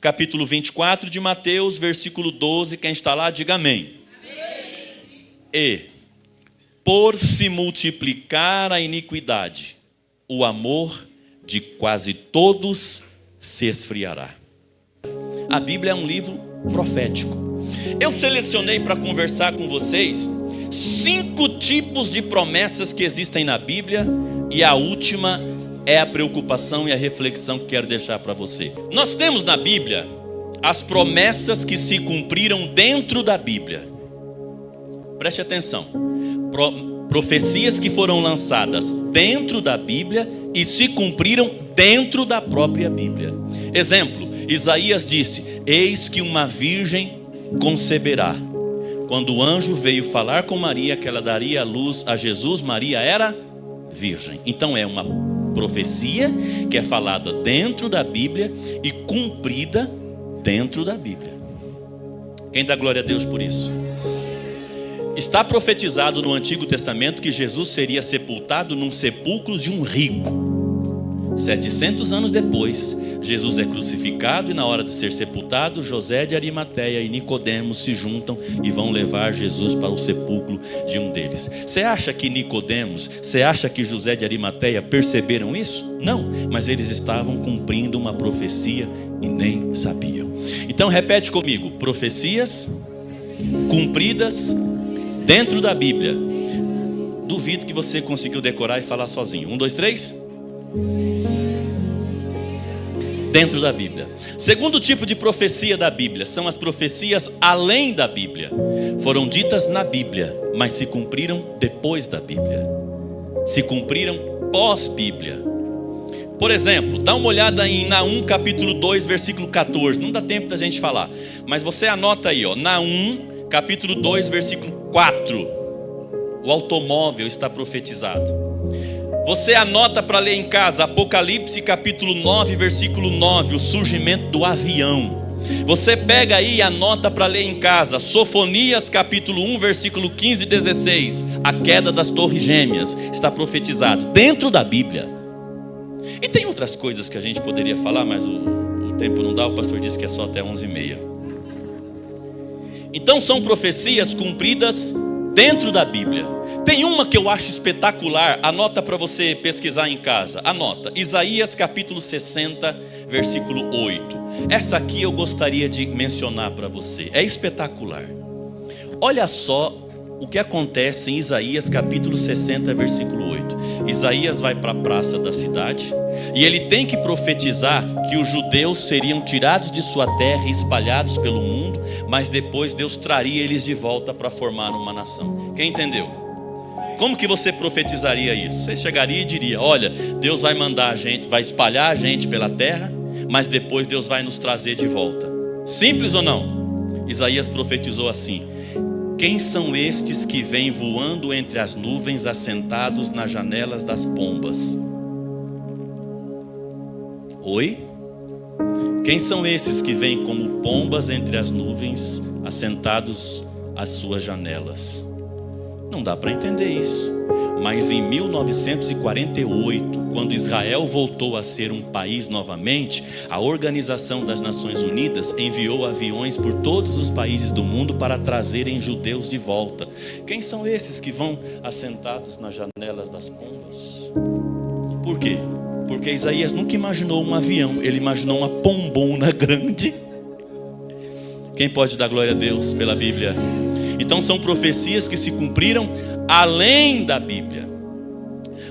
capítulo 24 de Mateus, versículo 12. Quem está lá, diga amém. E, por se multiplicar a iniquidade, o amor de quase todos se esfriará. A Bíblia é um livro profético. Eu selecionei para conversar com vocês 5 tipos de promessas que existem na Bíblia, e a última é a preocupação e a reflexão que quero deixar para você. Nós temos na Bíblia as promessas que se cumpriram dentro da Bíblia. Preste atenção. Profecias que foram lançadas dentro da Bíblia e se cumpriram dentro da própria Bíblia. Exemplo, Isaías disse: eis que uma virgem conceberá. Quando o anjo veio falar com Maria que ela daria a luz a Jesus, Maria era virgem. Então é uma profecia que é falada dentro da Bíblia e cumprida dentro da Bíblia. Quem dá glória a Deus por isso? Está profetizado no Antigo Testamento que Jesus seria sepultado num sepulcro de um rico. 700 anos depois, Jesus é crucificado, e na hora de ser sepultado, José de Arimateia e Nicodemos se juntam e vão levar Jesus para o sepulcro de um deles. Você acha que Nicodemos, você acha que José de Arimateia perceberam isso? Não, mas eles estavam cumprindo uma profecia e nem sabiam. Então repete comigo: profecias cumpridas dentro da Bíblia. Duvido que você conseguiu decorar e falar sozinho. 1, 2, 3. Dentro da Bíblia. Segundo tipo de profecia da Bíblia são as profecias além da Bíblia. Foram ditas na Bíblia, mas se cumpriram depois da Bíblia. Se cumpriram pós-Bíblia. Por exemplo, dá uma olhada em Naum capítulo 2, versículo 14. Não dá tempo da gente falar, mas você anota aí, ó, Naum capítulo 2, versículo 4. O automóvel está profetizado. Você anota para ler em casa, Apocalipse capítulo 9, versículo 9, o surgimento do avião. Você pega aí e anota para ler em casa, Sofonias capítulo 1, versículo 15 e 16, a queda das torres gêmeas, está profetizado dentro da Bíblia. E tem outras coisas que a gente poderia falar, mas o tempo não dá, o pastor disse que é só até 11h30. Então são profecias cumpridas dentro da Bíblia. Tem uma que eu acho espetacular, anota para você pesquisar em casa, anota, Isaías capítulo 60, versículo 8. Essa aqui eu gostaria de mencionar para você, é espetacular. Olha só o que acontece em Isaías capítulo 60, versículo 8. Isaías vai para a praça da cidade e ele tem que profetizar que os judeus seriam tirados de sua terra e espalhados pelo mundo, mas depois Deus traria eles de volta para formar uma nação. Quem entendeu? Como que você profetizaria isso? Você chegaria e diria: olha, Deus vai mandar a gente, vai espalhar a gente pela terra, mas depois Deus vai nos trazer de volta. Simples ou não? Isaías profetizou assim: quem são estes que vêm voando entre as nuvens, assentados nas janelas das pombas? Oi? Quem são esses que vêm como pombas entre as nuvens, assentados às suas janelas? Não dá para entender isso. Mas em 1948, quando Israel voltou a ser um país novamente, a Organização das Nações Unidas enviou aviões por todos os países do mundo para trazerem judeus de volta. Quem são esses que vão assentados nas janelas das pombas? Por quê? Porque Isaías nunca imaginou um avião, ele imaginou uma pombona grande. Quem pode dar glória a Deus pela Bíblia? Então são profecias que se cumpriram além da Bíblia.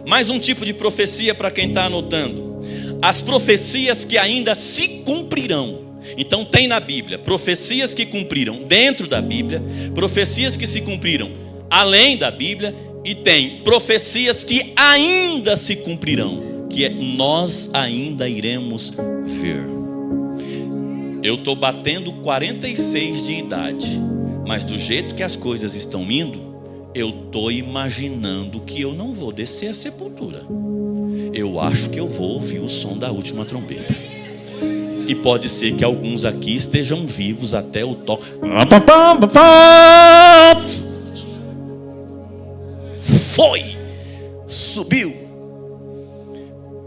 Mais um tipo de profecia para quem está anotando: as profecias que ainda se cumprirão. Então tem na Bíblia profecias que cumpriram dentro da Bíblia, profecias que se cumpriram além da Bíblia, e tem profecias que ainda se cumprirão, que nós ainda iremos ver. Eu estou batendo 46 de idade, mas do jeito que as coisas estão indo, eu estou imaginando que eu não vou descer a sepultura. Eu acho que eu vou ouvir o som da última trombeta. E pode ser que alguns aqui estejam vivos até o toque. Foi! Subiu!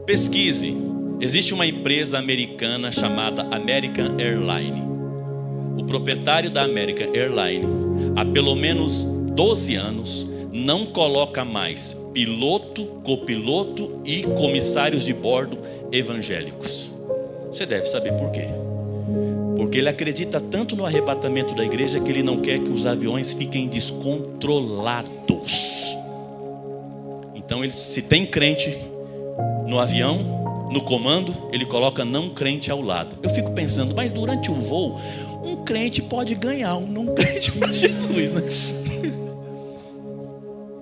Pesquise. Existe uma empresa americana chamada American Airlines. O proprietário da American Airlines, há pelo menos 12 anos, não coloca mais piloto, copiloto e comissários de bordo evangélicos. Você deve saber por quê. Porque ele acredita tanto no arrebatamento da igreja que ele não quer que os aviões fiquem descontrolados. Então, se tem crente no avião, no comando, ele coloca não crente ao lado. Eu fico pensando, mas durante o voo, um crente pode ganhar um não crente para Jesus, né?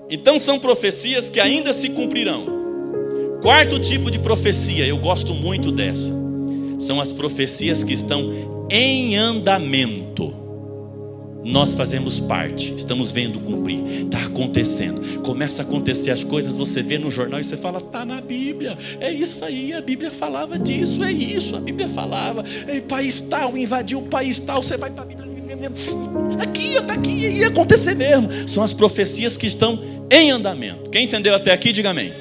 Então são profecias que ainda se cumprirão. Quarto tipo de profecia, eu gosto muito dessa, são as profecias que estão em andamento. Nós fazemos parte, estamos vendo cumprir, está acontecendo, começa a acontecer as coisas, você vê no jornal e você fala, está na Bíblia, é isso aí, a Bíblia falava disso, é isso, a Bíblia falava, país tal, invadiu o país tal, você vai para a Bíblia, aqui, está aqui, ia acontecer mesmo. São as profecias que estão em andamento. Quem entendeu até aqui, diga amém.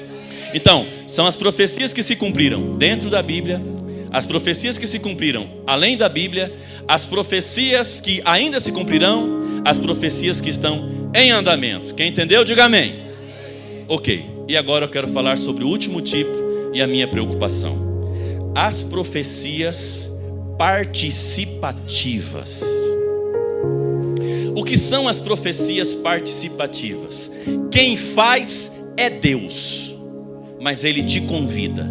Então, são as profecias que se cumpriram dentro da Bíblia, as profecias que se cumpriram além da Bíblia, as profecias que ainda se cumprirão, as profecias que estão em andamento. Quem entendeu, diga amém. Ok, e agora eu quero falar sobre o último tipo e a minha preocupação: as profecias participativas. O que são as profecias participativas? Quem faz é Deus, mas Ele te convida.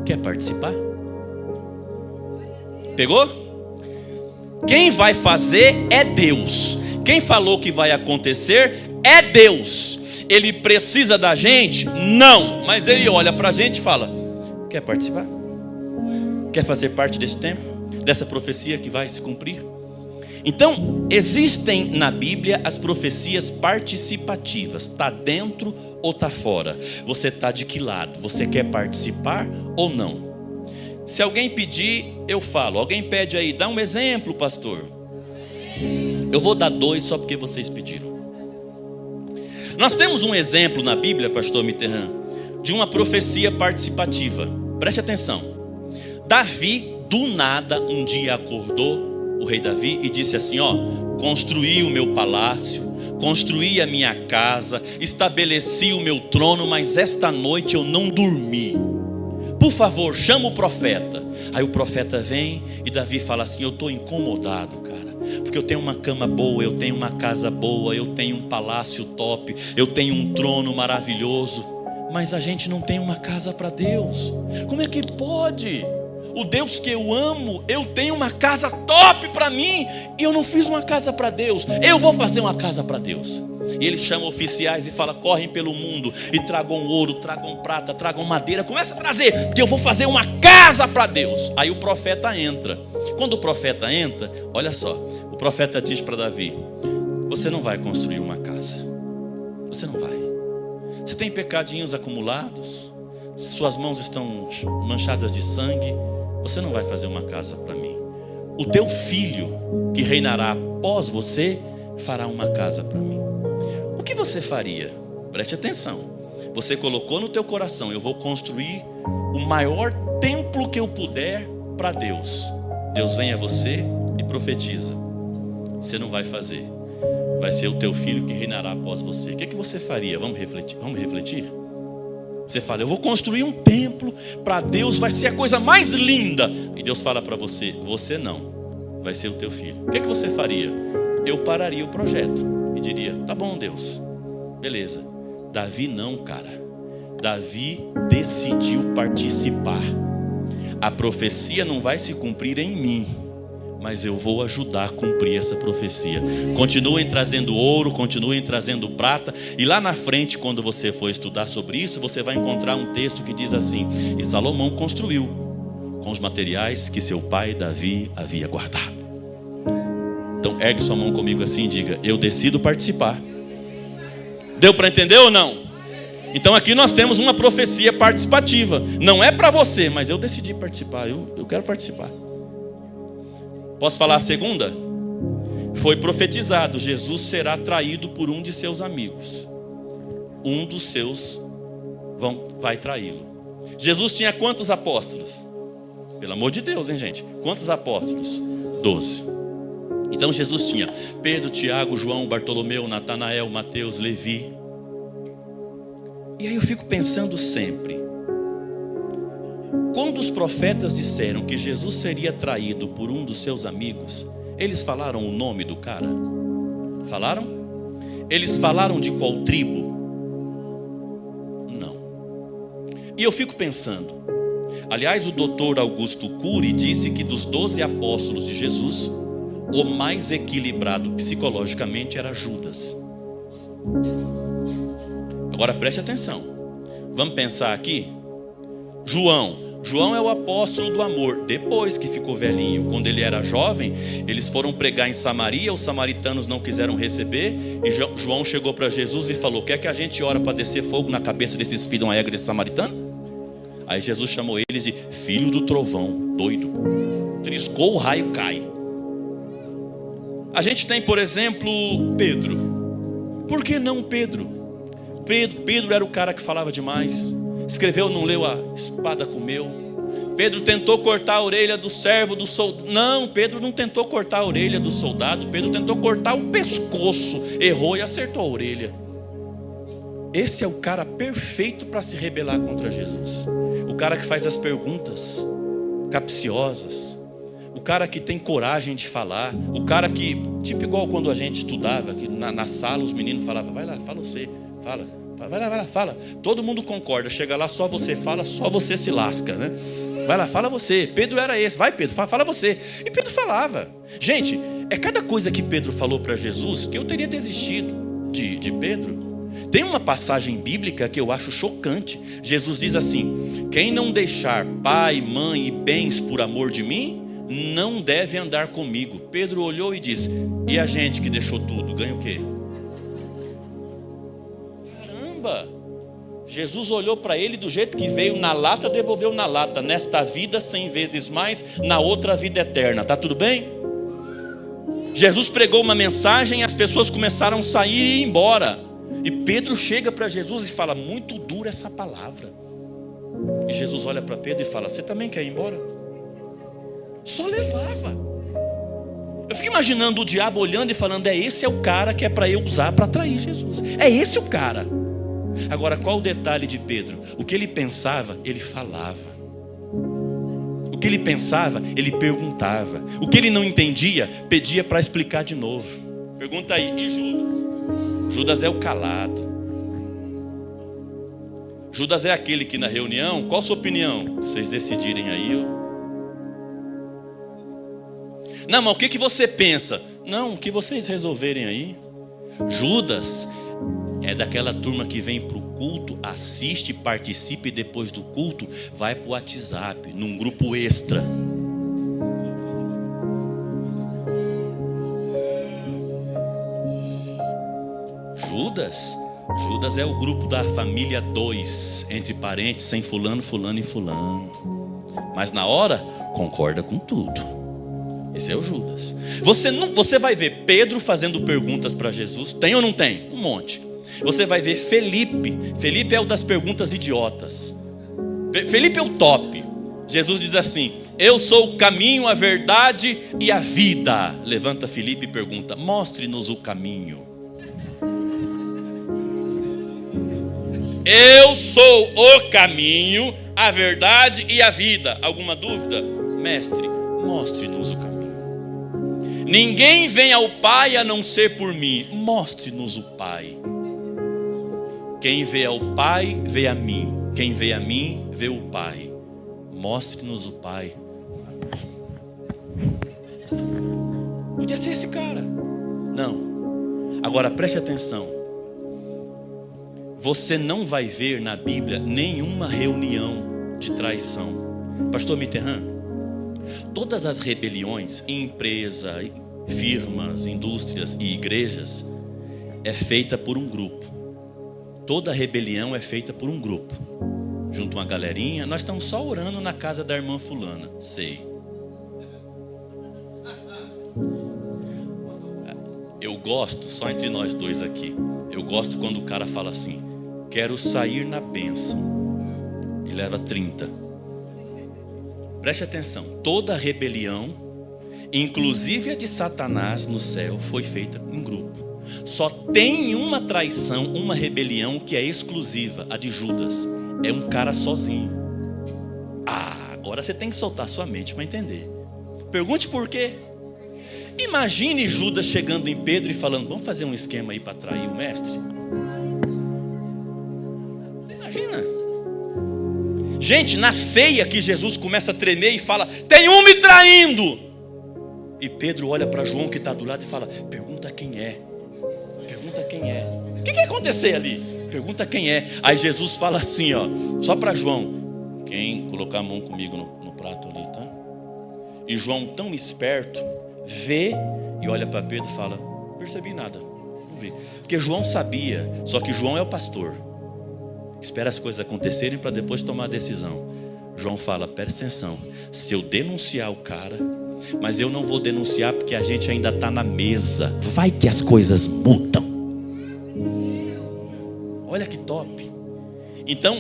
Quer participar? Pegou? Quem vai fazer é Deus. Quem falou que vai acontecer é Deus. Ele precisa da gente? Não. Mas Ele olha para a gente e fala: quer participar? Quer fazer parte desse tempo? Dessa profecia que vai se cumprir? Então, existem na Bíblia as profecias participativas. Está dentro ou está fora? Você está de que lado? Você quer participar ou não? Se alguém pedir, eu falo. Alguém pede aí, dá um exemplo, pastor. Eu vou dar 2 só porque vocês pediram. Nós temos um exemplo na Bíblia, pastor Mitterrand, de uma profecia participativa. Preste atenção. Davi, do nada, um dia acordou, o rei Davi, e disse assim: ó, construí o meu palácio, construí a minha casa, estabeleci o meu trono, mas esta noite eu não dormi. Por favor, chama o profeta. Aí o profeta vem e Davi fala assim: eu estou incomodado, cara, porque eu tenho uma cama boa, eu tenho uma casa boa, eu tenho um palácio top, eu tenho um trono maravilhoso, mas a gente não tem uma casa para Deus. Como é que pode? O Deus que eu amo, eu tenho uma casa top para mim, e eu não fiz uma casa para Deus. Eu vou fazer uma casa para Deus. E ele chama oficiais e fala: correm pelo mundo e tragam ouro, tragam prata, tragam madeira. Começa a trazer, porque eu vou fazer uma casa para Deus. Aí o profeta entra. Quando o profeta entra, olha só, o profeta diz para Davi: você não vai construir uma casa. Você não vai. Você tem pecadinhos acumulados, suas mãos estão manchadas de sangue. Você não vai fazer uma casa para mim. O teu filho, que reinará após você, fará uma casa para mim. O que você faria? Preste atenção. Você colocou no teu coração: eu vou construir o maior templo que eu puder para Deus. Deus vem a você e profetiza: você não vai fazer. Vai ser o teu filho que reinará após você. O que você faria? Vamos refletir? Vamos refletir? Você fala: eu vou construir um templo para Deus, vai ser a coisa mais linda. E Deus fala para você: você não, vai ser o teu filho. O que você faria? Eu pararia o projeto e diria: tá bom, Deus, beleza. Davi não, cara. Davi decidiu participar. A profecia não vai se cumprir em mim, mas eu vou ajudar a cumprir essa profecia. Continuem trazendo ouro, continuem trazendo prata. E lá na frente, quando você for estudar sobre isso, você vai encontrar um texto que diz assim: e Salomão construiu com os materiais que seu pai Davi havia guardado. Então ergue sua mão comigo assim e diga: eu decido participar. Deu para entender ou não? Então aqui nós temos uma profecia participativa. Não é para você, mas eu decidi participar. Eu quero participar. Posso falar a segunda? Foi profetizado: Jesus será traído por um de seus amigos. Um dos seus vai traí-lo. Jesus tinha quantos apóstolos? Pelo amor de Deus, hein, gente? Quantos apóstolos? 12. Então Jesus tinha Pedro, Tiago, João, Bartolomeu, Natanael, Mateus, Levi. E aí eu fico pensando sempre, quando os profetas disseram que Jesus seria traído por um dos seus amigos, eles falaram o nome do cara? Falaram? Eles falaram de qual tribo? Não. E eu fico pensando, aliás, o doutor Augusto Cury disse que dos 12 apóstolos de Jesus, o mais equilibrado psicologicamente era Judas. Agora preste atenção. Vamos pensar aqui. João é o apóstolo do amor. Depois que ficou velhinho, quando ele era jovem, eles foram pregar em Samaria. Os samaritanos não quiseram receber. E João chegou para Jesus e falou: quer que a gente ore para descer fogo na cabeça desses filhos de uma égua desse samaritano? Aí Jesus chamou eles de filho do trovão, doido. Triscou, o raio cai. A gente tem, por exemplo, Pedro. Por que não Pedro? Pedro era o cara que falava demais. Escreveu, não leu, a espada comeu. Pedro tentou cortar a orelha do servo, do soldado. Não, Pedro não tentou cortar a orelha do soldado. Pedro tentou cortar o pescoço. Errou e acertou a orelha. Esse é o cara perfeito para se rebelar contra Jesus. O cara que faz as perguntas capciosas. O cara que tem coragem de falar. O cara que, tipo igual quando a gente estudava, que na sala os meninos falavam: vai lá, fala você, fala. Vai lá, fala. Todo mundo concorda. Chega lá, só você fala, só você se lasca, né? Vai lá, fala você. Pedro era esse. Vai, Pedro, fala você. E Pedro falava. Gente, é cada coisa que Pedro falou para Jesus que eu teria desistido de Pedro. Tem uma passagem bíblica que eu acho chocante. Jesus diz assim: quem não deixar pai, mãe e bens por amor de mim, não deve andar comigo. Pedro olhou e disse: e a gente que deixou tudo, ganha o quê? Jesus olhou para ele do jeito que veio na lata, devolveu na lata. Nesta vida 100 vezes mais, na outra vida eterna. Tá tudo bem? Jesus pregou uma mensagem e as pessoas começaram a sair e ir embora. E Pedro chega para Jesus e fala: muito dura essa palavra. E Jesus olha para Pedro e fala: você também quer ir embora? Só levava. Eu fico imaginando o diabo olhando e falando: esse é o cara que é para eu usar para atrair Jesus. É esse o cara. Agora, qual o detalhe de Pedro? O que ele pensava, ele falava. O que ele pensava, ele perguntava. O que ele não entendia, pedia para explicar de novo. Pergunta aí, e Judas? Judas é o calado. Judas é aquele que na reunião, qual a sua opinião? Vocês decidirem aí. Não, mas o que você pensa? Não, o que vocês resolverem aí. Judas é daquela turma que vem para o culto, assiste, participa e depois do culto vai para o WhatsApp, num grupo extra. Judas é o grupo da família 2, entre parentes, sem fulano, fulano e fulano. Mas na hora, concorda com tudo. Esse é o Judas. Você vai ver Pedro fazendo perguntas para Jesus. Tem ou não tem? Um monte. Você vai ver Felipe. Felipe é o das perguntas idiotas. Felipe é o top. Jesus diz assim: eu sou o caminho, a verdade e a vida. Levanta Felipe e pergunta: mostre-nos o caminho. Eu sou o caminho, a verdade e a vida. Alguma dúvida? Mestre, mostre-nos o caminho. Ninguém vem ao Pai a não ser por mim. Mostre-nos o Pai. Quem vê ao Pai, vê a mim. Quem vê a mim, vê o Pai. Mostre-nos o Pai. Podia ser esse cara. Não. Agora preste atenção. Você não vai ver na Bíblia nenhuma reunião de traição. Pastor Mitterrand, todas as rebeliões em empresa, firmas, indústrias e igrejas é feita por um grupo. Toda rebelião é feita por um grupo. Junto uma galerinha, nós estamos só orando na casa da irmã fulana. Sei. Eu gosto, só entre nós dois aqui, eu gosto quando o cara fala assim: quero sair na bênção. E leva 30. Preste atenção, toda rebelião, inclusive a de Satanás no céu, foi feita em grupo. Só tem uma traição, uma rebelião que é exclusiva, a de Judas. É um cara sozinho. Agora você tem que soltar sua mente para entender. Pergunte por quê. Imagine Judas chegando em Pedro e falando: vamos fazer um esquema aí para trair o mestre. Você imagina? Gente, na ceia que Jesus começa a tremer e fala: tem um me traindo. E Pedro olha para João que está do lado e fala: pergunta quem é. Pergunta quem é. O que ia acontecer ali? Pergunta quem é. Aí Jesus fala assim, ó, só para João: quem colocar a mão comigo no prato ali, tá? E João, tão esperto, vê e olha para Pedro e fala: percebi nada, não vi. Porque João sabia, só que João é o pastor, espera as coisas acontecerem para depois tomar a decisão. João fala: presta atenção, se eu denunciar o cara, mas eu não vou denunciar porque a gente ainda está na mesa, vai que as coisas mudam. Olha que top. Então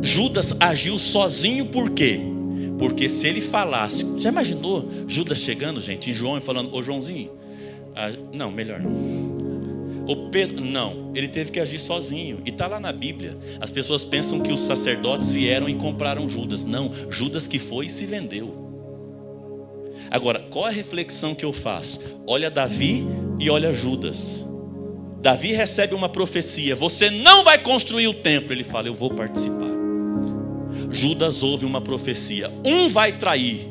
Judas agiu sozinho, por quê? Porque se ele falasse, já imaginou Judas chegando, gente, em João e falando: ô Joãozinho, não, melhor não. O Pedro, não, ele teve que agir sozinho. E está lá na Bíblia. As pessoas pensam que os sacerdotes vieram e compraram Judas. Não, Judas que foi e se vendeu. Agora, qual a reflexão que eu faço? Olha Davi e olha Judas. Davi recebe uma profecia: você não vai construir o templo. Ele fala: eu vou participar. Judas ouve uma profecia: um vai trair.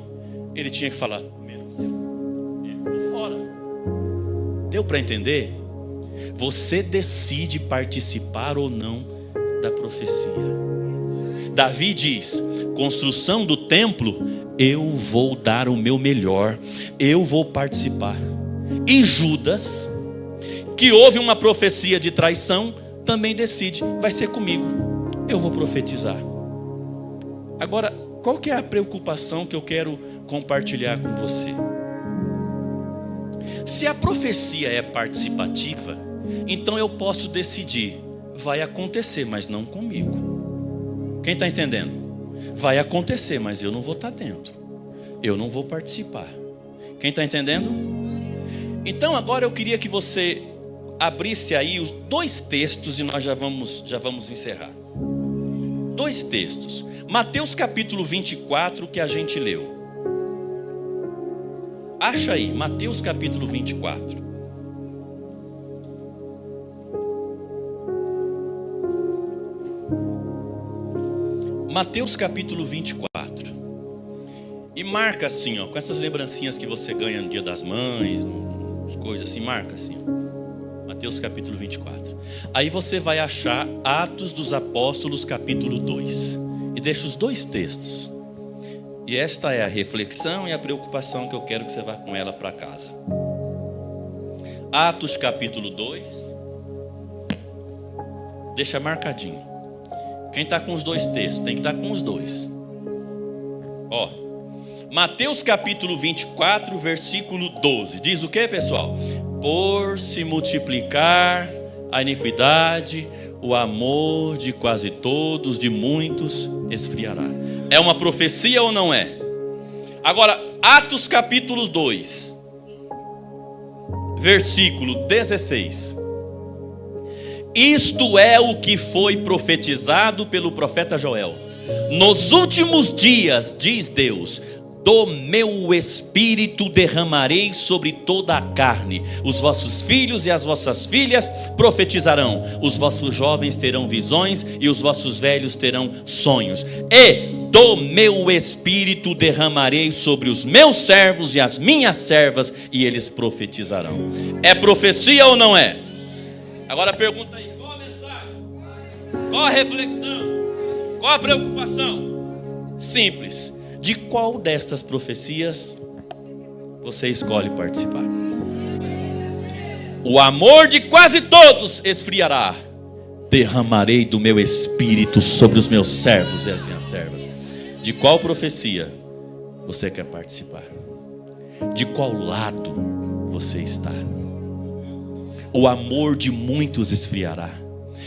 Ele tinha que falar: menos eu. Fora. Deu para entender? Você decide participar ou não da profecia. Davi diz: construção do templo, eu vou dar o meu melhor, eu vou participar. E Judas, que ouve uma profecia de traição, também decide: vai ser comigo, eu vou profetizar. Agora, qual que é a preocupação que eu quero compartilhar com você? Se a profecia é participativa, então eu posso decidir: vai acontecer, mas não comigo. Quem está entendendo? Vai acontecer, mas eu não vou estar dentro, eu não vou participar. Quem está entendendo? Então agora eu queria que você abrisse aí os 2 textos e nós já vamos encerrar. 2 textos. Mateus capítulo 24, que a gente leu. Acha aí, Mateus capítulo 24. Mateus capítulo 24. E marca assim, ó, com essas lembrancinhas que você ganha no dia das mães, as coisas assim, marca assim, ó. Mateus capítulo 24. Aí você vai achar Atos dos Apóstolos capítulo 2. E deixa os 2 textos. E esta é a reflexão e a preocupação que eu quero que você vá com ela para casa. Atos capítulo 2. Deixa marcadinho. Quem está com os 2 textos tem que estar com os 2. Ó, Mateus capítulo 24, versículo 12. Diz o que, pessoal? Por se multiplicar a iniquidade, o amor de quase todos, de muitos, esfriará. É uma profecia ou não é? Agora, Atos capítulo 2, versículo 16. Isto é o que foi profetizado pelo profeta Joel. Nos últimos dias, diz Deus, do meu espírito derramarei sobre toda a carne. Os vossos filhos e as vossas filhas profetizarão. Os vossos jovens terão visões e os vossos velhos terão sonhos. E do meu espírito derramarei sobre os meus servos e as minhas servas, e eles profetizarão. É profecia ou não é? Agora pergunta aí, qual a mensagem? Qual a reflexão? Qual a preocupação? Simples. De qual destas profecias você escolhe participar? O amor de quase todos esfriará. Derramarei do meu espírito sobre os meus servos e as minhas servas. De qual profecia você quer participar? De qual lado você está? O amor de muitos esfriará.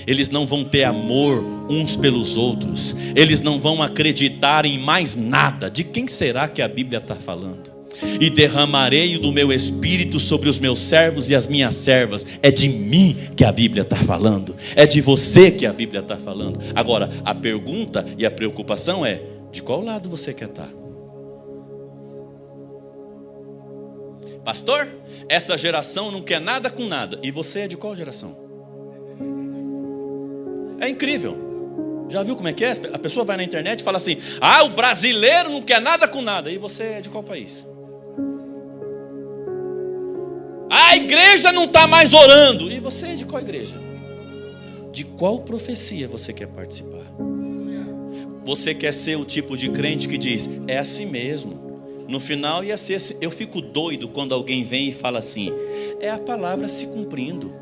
eles não vão ter amor uns pelos outros, eles não vão acreditar em mais nada. De quem será que a Bíblia está falando? E derramarei do meu espírito sobre os meus servos e as minhas servas. É de mim que a Bíblia está falando, é de você que a Bíblia está falando. Agora, a pergunta e a preocupação é: de qual lado você quer estar? Pastor, essa geração não quer nada com nada. E você é de qual geração? É incrível. Já viu como é que é? A pessoa vai na internet e fala assim: ah, o brasileiro não quer nada com nada. E você é de qual país? A igreja não está mais orando. E você é de qual igreja? De qual profecia você quer participar? Você quer ser o tipo de crente que diz: é assim mesmo. No final ia ser assim. Eu fico doido quando alguém vem e fala assim: é a palavra se cumprindo.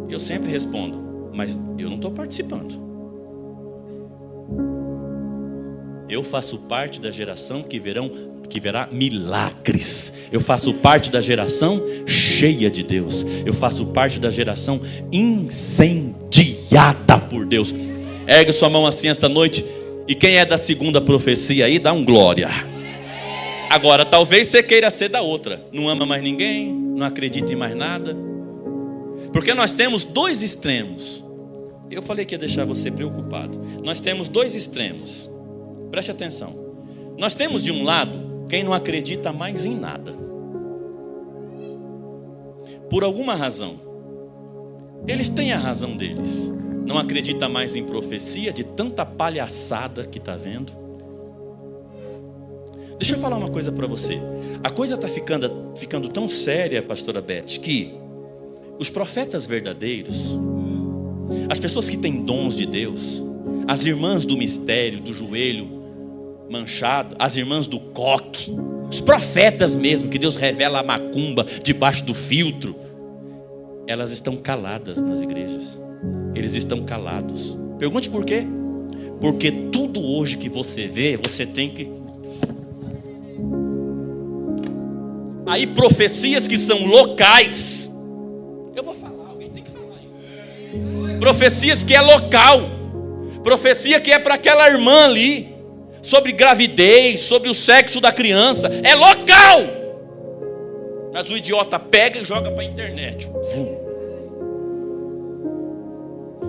Eu sempre respondo: mas eu não estou participando. Eu faço parte da geração que verá milagres. Eu faço parte da geração cheia de Deus. Eu faço parte da geração incendiada por Deus. Ergue sua mão assim esta noite. E quem é da segunda profecia aí, dá um glória. Agora, talvez você queira ser da outra. Não ama mais ninguém, não acredita em mais nada. Porque nós temos dois extremos. Eu falei que ia deixar você preocupado. Nós temos dois extremos. Preste atenção. Nós temos de um lado quem não acredita mais em nada. Por alguma razão. Eles têm a razão deles. Não acredita mais em profecia de tanta palhaçada que está vendo. Deixa eu falar uma coisa para você. A coisa está ficando tão séria, pastora Beth, que os profetas verdadeiros, as pessoas que têm dons de Deus, as irmãs do mistério, do joelho manchado, as irmãs do coque, os profetas mesmo, que Deus revela a macumba debaixo do filtro, elas estão caladas nas igrejas. Eles estão calados. Pergunte por quê? Porque tudo hoje que você vê, você tem que... Aí profecias que são locais. Eu vou falar, alguém tem que falar isso. Profecias que é local. Profecia que é para aquela irmã ali. Sobre gravidez, sobre o sexo da criança. É local. Mas o idiota pega e joga para a internet.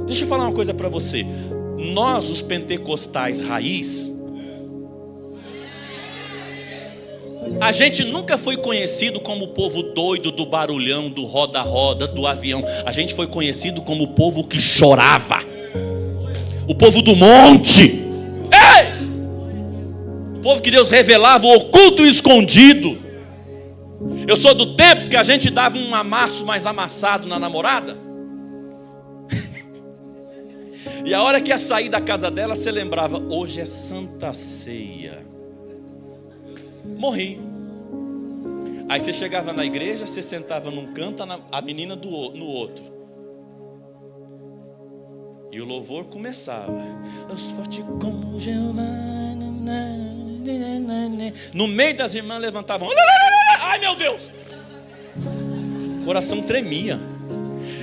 Deixa eu falar uma coisa para você. Nós, os pentecostais raiz, a gente nunca foi conhecido como o povo doido do barulhão, do roda-roda, do avião. A gente foi conhecido como o povo que chorava. O povo do monte. Ei! O povo que Deus revelava o oculto e o escondido. Eu sou do tempo que a gente dava um amasso mais amassado na namorada. E a hora que ia sair da casa dela, você lembrava: hoje é Santa Ceia. Morri. Aí você chegava na igreja, você sentava num canto, a menina no outro. E o louvor começava. Eu sou forte como Jeová. No meio das irmãs levantavam. Ai, meu Deus! O coração tremia.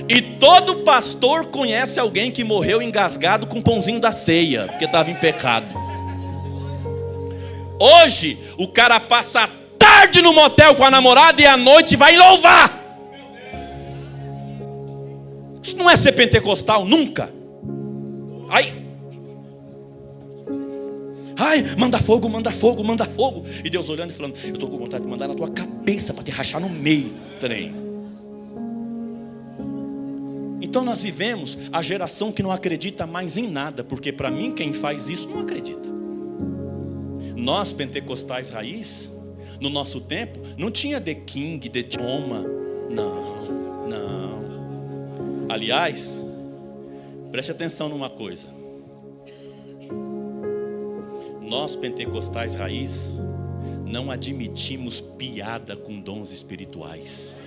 E todo pastor conhece alguém que morreu engasgado com o pãozinho da ceia, porque estava em pecado. Hoje, o cara passa a tarde no motel com a namorada e à noite vai louvar. Isso não é ser pentecostal, nunca. Ai, manda fogo, manda fogo, manda fogo. E Deus olhando e falando: eu estou com vontade de mandar na tua cabeça para te rachar no meio, trem. Então nós vivemos a geração que não acredita mais em nada, porque para mim quem faz isso não acredita. Nós pentecostais raiz, no nosso tempo, não tinha The King, The Choma. Não. Aliás, preste atenção numa coisa. Nós pentecostais raiz não admitimos piada com dons espirituais.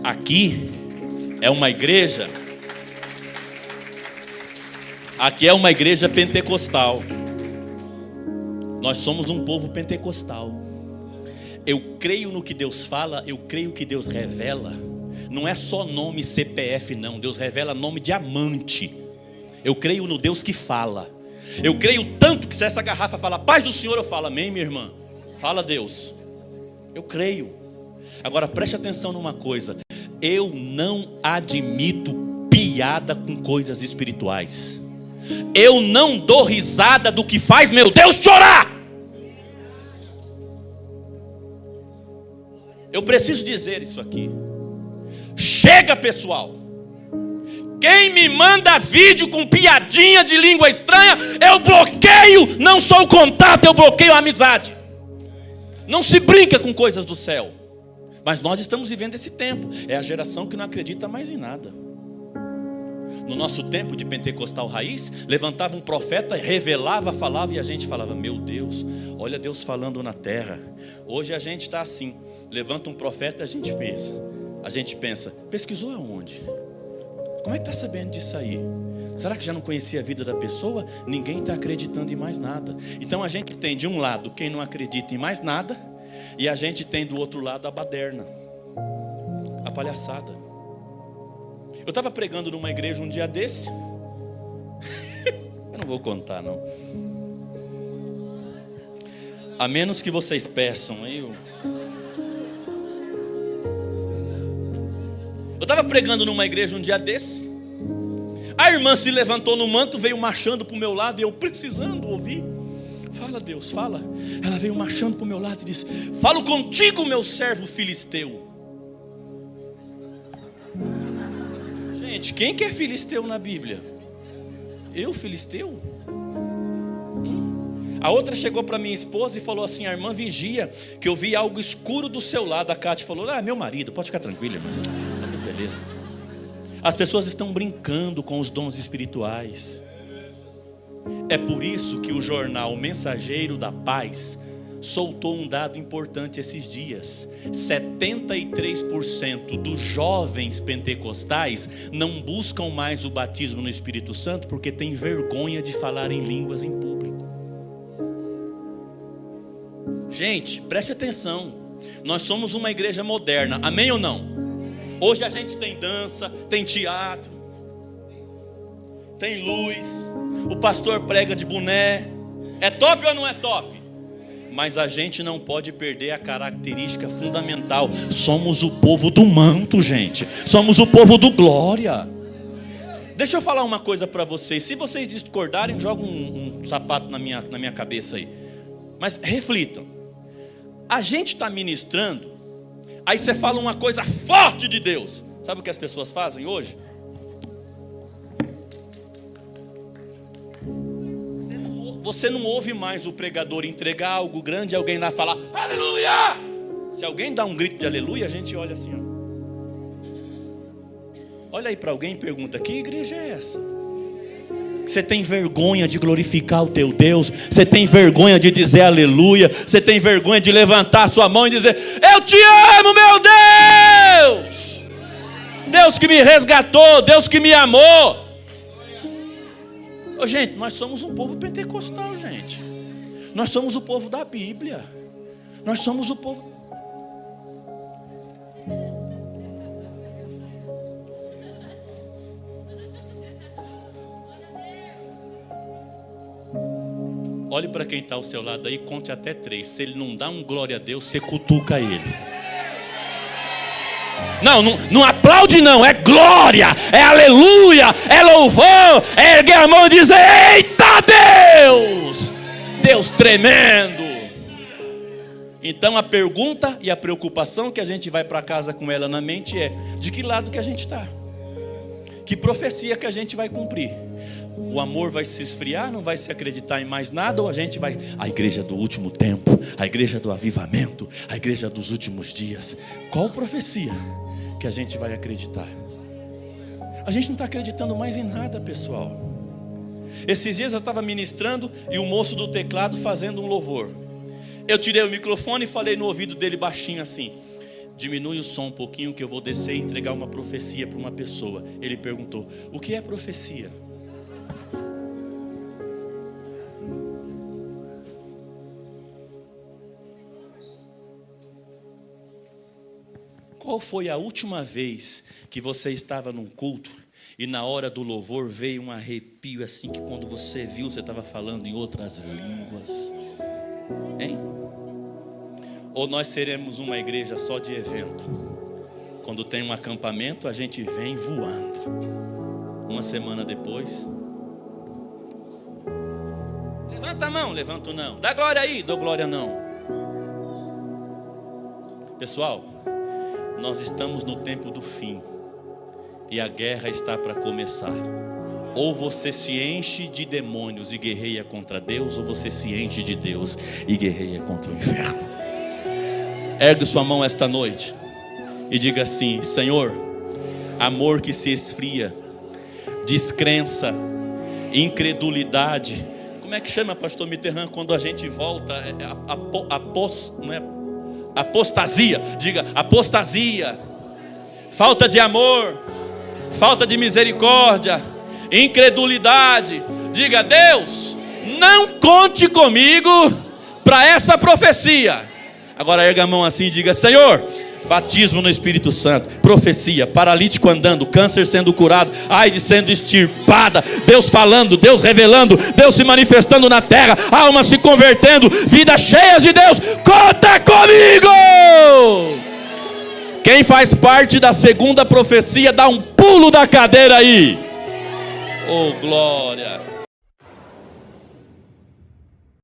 Aqui é uma igreja. Aqui é uma igreja pentecostal. Nós somos um povo pentecostal. Eu creio no que Deus fala, eu creio que Deus revela. Não é só nome CPF não, Deus revela nome de amante. Eu creio no Deus que fala. Eu creio tanto que se essa garrafa fala paz do Senhor, eu falo amém, minha irmã. Fala Deus. Eu creio. Agora preste atenção numa coisa. Eu não admito piada com coisas espirituais. Eu não dou risada do que faz meu Deus chorar. Eu preciso dizer isso aqui. Chega, pessoal. Quem me manda vídeo com piadinha de língua estranha, eu bloqueio. Não só o contato, eu bloqueio a amizade. Não se brinca com coisas do céu. Mas nós estamos vivendo esse tempo. É a geração que não acredita mais em nada. No nosso tempo de pentecostal raiz, levantava um profeta, revelava, falava, e a gente falava, meu Deus, olha Deus falando na terra. Hoje a gente está assim, levanta um profeta, a gente pensa, pesquisou aonde? Como é que está sabendo disso aí? Será que já não conhecia a vida da pessoa? Ninguém está acreditando em mais nada. Então a gente tem de um lado quem não acredita em mais nada, e a gente tem do outro lado a baderna, a palhaçada. Eu estava pregando numa igreja um dia desse. Eu não vou contar não. A menos que vocês peçam. Eu estava pregando numa igreja um dia desse. A irmã se levantou no manto, veio marchando para o meu lado, e eu precisando ouvir. Fala Deus, fala. Ela veio marchando para o meu lado e disse, falo contigo, meu servo filisteu. Gente, quem que é filisteu na Bíblia? Eu, filisteu? A outra chegou para minha esposa e falou assim, a irmã vigia, que eu vi algo escuro do seu lado. A Cátia falou, meu marido, pode ficar tranquila, irmã. Tá tudo beleza. As pessoas estão brincando com os dons espirituais. É por isso que o jornal Mensageiro da Paz soltou um dado importante esses dias. 73% dos jovens pentecostais não buscam mais o batismo no Espírito Santo porque tem vergonha de falar em línguas em público. Gente, preste atenção. Nós somos uma igreja moderna, amém ou não? Hoje a gente tem dança, tem teatro, tem luz, o pastor prega de boné. É top ou não é top? Mas a gente não pode perder a característica fundamental. Somos o povo do manto, gente. Somos o povo do glória. Deixa eu falar uma coisa para vocês. Se vocês discordarem, joga um sapato na minha cabeça aí. Mas reflitam. A gente está ministrando, aí você fala uma coisa forte de Deus. Sabe o que as pessoas fazem hoje? Você não ouve mais o pregador entregar algo grande e alguém lá falar aleluia. Se alguém dá um grito de aleluia, a gente olha assim, ó. Olha aí para alguém e pergunta, que igreja é essa? Você tem vergonha de glorificar o teu Deus? Você tem vergonha de dizer aleluia? Você tem vergonha de levantar a sua mão e dizer, eu te amo, meu Deus! Deus que me resgatou, Deus que me amou. Ô, gente, nós somos um povo pentecostal, gente. Nós somos o povo da Bíblia. Nós somos o povo. Olhe para quem está ao seu lado aí, conte até 3. Se ele não dá um glória a Deus, você cutuca ele. Não aplaude não, é glória, é aleluia, é louvor, é erguer a mão e dizer, eita Deus, Deus tremendo. Então a pergunta e a preocupação que a gente vai para casa com ela na mente é, de que lado que a gente está? Que profecia que a gente vai cumprir? O amor vai se esfriar, não vai se acreditar em mais nada, ou a gente vai, a igreja do último tempo, a igreja do avivamento, a igreja dos últimos dias? Qual profecia que a gente vai acreditar? A gente não está acreditando mais em nada, pessoal. Esses dias eu estava ministrando e o moço do teclado fazendo um louvor. Eu tirei o microfone e falei no ouvido dele baixinho assim, diminui o som um pouquinho que eu vou descer e entregar uma profecia para uma pessoa. Ele perguntou, o que é profecia? Qual foi a última vez que você estava num culto e na hora do louvor veio um arrepio assim que quando você viu, você estava falando em outras línguas? Hein? Ou nós seremos uma igreja só de evento? Quando tem um acampamento, a gente vem voando. Uma semana depois, levanta a mão, levanto não. Dá glória aí, dou glória não. Pessoal, nós estamos no tempo do fim e a guerra está para começar. Ou você se enche de demônios e guerreia contra Deus, ou você se enche de Deus e guerreia contra o inferno. Ergue sua mão esta noite e diga assim: Senhor, amor que se esfria, descrença, incredulidade. Como é que chama, pastor Mitterrand, quando a gente volta? Não é? Apostasia. Diga, apostasia. Falta de amor, falta de misericórdia, incredulidade. Diga, Deus, não conte comigo para essa profecia. Agora erga a mão assim e diga: Senhor, batismo no Espírito Santo, profecia, paralítico andando, câncer sendo curado, AIDS sendo extirpada, Deus falando, Deus revelando, Deus se manifestando na terra, almas se convertendo, vidas cheias de Deus. Conta comigo! Quem faz parte da segunda profecia, dá um pulo da cadeira aí. Oh, glória!